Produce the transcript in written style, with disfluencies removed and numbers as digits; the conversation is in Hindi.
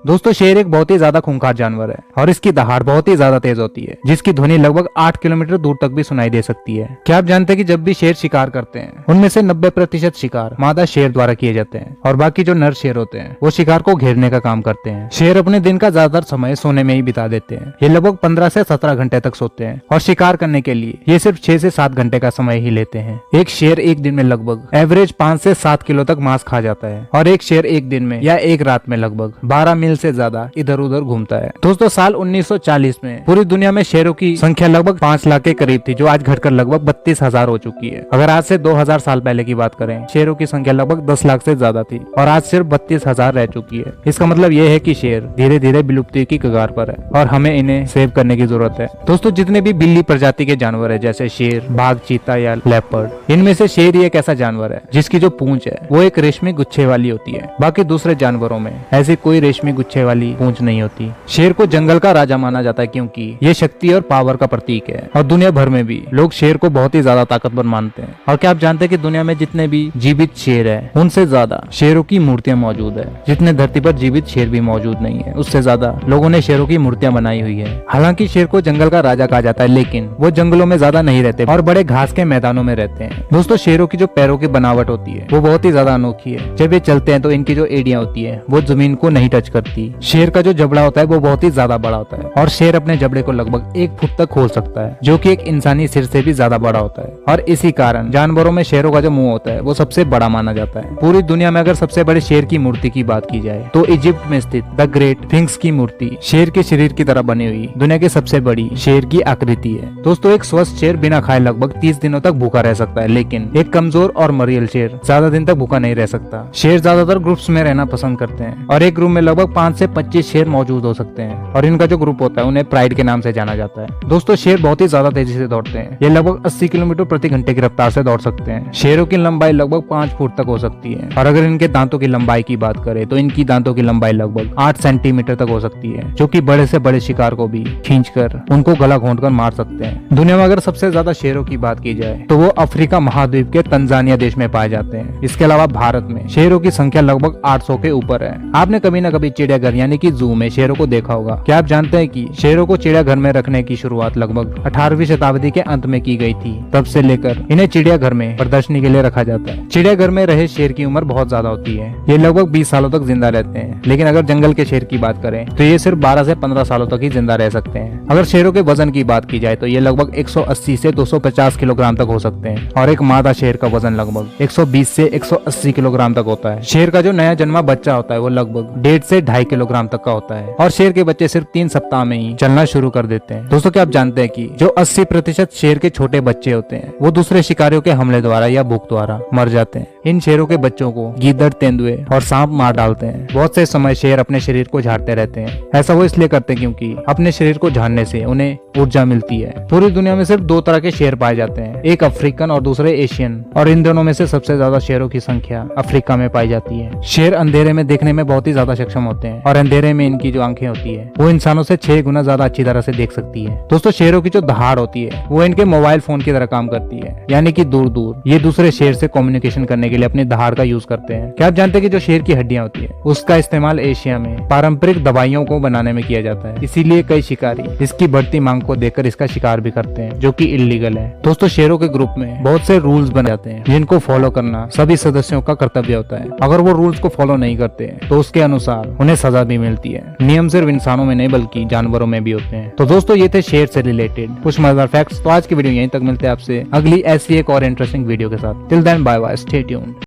दोस्तों शेर एक बहुत ही ज्यादा खूंखार जानवर है और इसकी दहाड़ बहुत ही ज्यादा तेज होती है, जिसकी ध्वनि लगभग 8 किलोमीटर दूर तक भी सुनाई दे सकती है। क्या आप जानते हैं कि जब भी शेर शिकार करते हैं उनमें से 90% शिकार मादा शेर द्वारा किए जाते हैं और बाकी जो नर शेर होते हैं वो शिकार को घेरने का काम करते हैं। शेर अपने दिन का ज्यादातर समय सोने में ही बिता देते हैं। ये लगभग 15 से 17 घंटे तक सोते हैं और शिकार करने के लिए ये सिर्फ 6 से 7 घंटे का समय ही लेते हैं। एक शेर एक दिन में लगभग एवरेज 5 से 7 किलो तक मांस खा जाता है और एक शेर एक दिन में या एक रात में लगभग 12 मील से ज्यादा इधर उधर घूमता है। दोस्तों साल 1940 में पूरी दुनिया में शेरों की संख्या लगभग 5 लाख के करीब थी, जो आज घटकर लगभग 32,000 हो चुकी है। अगर आज से 2000 साल पहले की बात करें, शेरों की संख्या लगभग 10 लाख से ज्यादा थी और आज सिर्फ 32,000 रह चुकी है। इसका मतलब ये है कि शेर धीरे धीरे विलुप्ति की कगार पर है और हमें इन्हें सेव करने की जरूरत है। दोस्तों जितने भी बिल्ली प्रजाति के जानवर है जैसे शेर, बाघ, चीता या लेपर्ड, इनमें से शेर ही एक ऐसा जानवर है जिसकी जो पूंछ है वो एक रेशमी गुच्छे वाली होती है। बाकी दूसरे जानवरों में ऐसी कोई रेशमी गुच्छे वाली पूंछ नहीं होती। शेर को जंगल का राजा माना जाता है क्योंकि ये शक्ति और पावर का प्रतीक है और दुनिया भर में भी लोग शेर को बहुत ही ज्यादा ताकतवर मानते हैं। और क्या आप जानते हैं कि दुनिया में जितने भी जीवित शेर है उनसे ज्यादा शेरों की मूर्तियां मौजूद है। जितने धरती पर जीवित शेर भी मौजूद नहीं है उससे ज्यादा लोगों ने शेरों की मूर्तियां बनाई हुई है। हालांकि शेर को जंगल का राजा कहा जाता है, लेकिन वो जंगलों में ज्यादा नहीं रहते और बड़े घास के मैदानों में रहते हैं। दोस्तों शेरों की जो पैरों की बनावट होती है वो बहुत ही ज्यादा अनोखी है। जब ये चलते हैं तो इनकी जो एड़ियां होती है वो जमीन को नहीं टच करती। शेर का जो जबड़ा होता है वो बहुत ही ज्यादा बड़ा होता है और शेर अपने जबड़े को लगभग 1 फुट तक खोल सकता है, जो कि एक इंसानी सिर से भी ज्यादा बड़ा होता है। और इसी कारण जानवरों में शेरों का जो मुंह होता है वो सबसे बड़ा माना जाता है। पूरी दुनिया में अगर सबसे बड़े शेर की मूर्ति की बात की जाए तो इजिप्ट में स्थित द ग्रेट स्फिंक्स की मूर्ति शेर के शरीर की तरह बनी हुई दुनिया की सबसे बड़ी शेर की आकृति है। दोस्तों एक स्वस्थ शेर बिना खाए लगभग 30 दिनों तक भूखा रह सकता है, लेकिन एक कमजोर और मरियल शेर ज्यादा दिन तक भूखा नहीं रह सकता। शेर ज्यादातर ग्रुप्स में रहना पसंद करते हैं और एक ग्रुप में लगभग 5 से 25 शेर मौजूद हो सकते हैं और इनका जो ग्रुप होता है उन्हें प्राइड के नाम से जाना जाता है। दोस्तों शेर बहुत ही ज्यादा तेजी से दौड़ते हैं। ये लगभग 80 किलोमीटर प्रति घंटे की रफ्तार से दौड़ सकते हैं। शेरों की लंबाई लगभग 5 फुट तक हो सकती है और अगर इनके दांतों की लंबाई की बात करें तो इनकी दांतों की लंबाई लगभग 8 सेंटीमीटर तक हो सकती है, जो कि बड़े से बड़े शिकार को भी खींचकर उनको गला घोंट कर मार सकते हैं। दुनिया में अगर सबसे ज्यादा शेरों की बात की जाए तो वो अफ्रीका महाद्वीप के तंजानिया देश में पाए जाते हैं। इसके अलावा भारत में शेरों की संख्या लगभग 800 के ऊपर है। आपने कभी न कभी चिड़ियाघर यानी कि जू में शेरों को देखा होगा। क्या आप जानते हैं कि शेरों को चिड़ियाघर में रखने की शुरुआत लगभग 18वीं शताब्दी के अंत में की गई थी। तब से लेकर इन्हें चिड़ियाघर में प्रदर्शनी के लिए रखा जाता है। चिड़ियाघर में रहे शेर की उम्र बहुत ज्यादा होती है। ये लगभग 20 सालों तक जिंदा रहते हैं, लेकिन अगर जंगल के शेर की बात करें तो ये सिर्फ 12 से 15 सालों तक ही जिंदा रह सकते हैं। अगर शेरों के वजन की बात की जाए तो ये लगभग 180 से 250 किलोग्राम तक हो सकते हैं और एक मादा शेर का वजन लगभग 120 से 180 किलोग्राम तक होता है। शेर का जो नया जन्मा बच्चा होता है वो लगभग 1.5 से 2.5 किलोग्राम तक का होता है और शेर के बच्चे सिर्फ 3 सप्ताह में ही चलना शुरू कर देते हैं। दोस्तों क्या आप जानते हैं कि जो 80% शेर के छोटे बच्चे होते हैं वो दूसरे शिकारियों के हमले द्वारा या भूख द्वारा मर जाते हैं। इन शेरों के बच्चों को गीदड़, तेंदुए और सांप मार डालते हैं। बहुत से समय शेर अपने शरीर को झाड़ते रहते हैं। ऐसा वो इसलिए करते हैं क्योंकि अपने शरीर को झाड़ने से उन्हें ऊर्जा मिलती है। पूरी दुनिया में सिर्फ 2 तरह के शेर पाए जाते हैं, एक अफ्रीकन और दूसरे एशियन, और इन दोनों में से सबसे ज्यादा शेरों की संख्या अफ्रीका में पाई जाती है। शेर अंधेरे में देखने में बहुत ही ज्यादा सक्षम होते हैं और अंधेरे में इनकी जो आंखें होती है वो इंसानों से 6 गुना ज्यादा अच्छी तरह से देख सकती है। दोस्तों शेरों की जो दहाड़ होती है वो इनके मोबाइल फोन की तरह काम करती है, यानी कि दूर दूर ये दूसरे शेर से कम्युनिकेशन करने के लिए अपनी दहाड़ का यूज करते हैं। क्या आप जानते हैं कि जो शेर की हड्डियां होती है उसका इस्तेमाल एशिया में पारंपरिक दवाइयों को बनाने में किया जाता है। इसीलिए कई शिकारी इसकी बढ़ती मांग को देखकर इसका शिकार भी करते हैं, जो कि इल्लीगल है। दोस्तों शेरों के ग्रुप में बहुत से रूल्स बन जाते हैं जिनको फॉलो करना सभी सदस्यों का कर्तव्य होता है। अगर वो रूल्स को फॉलो नहीं करते तो उसके अनुसार उन्हें सजा भी मिलती है। नियम सिर्फ इंसानों में नहीं बल्कि जानवरों में भी होते हैं। तो दोस्तों ये थे शेर से रिलेटेड कुछ मजेदार फैक्ट्स। तो आज की वीडियो यहीं तक, मिलते हैं आपसे अगली ऐसी एक और इंटरेस्टिंग वीडियो के साथ। Till then bye bye, stay tuned.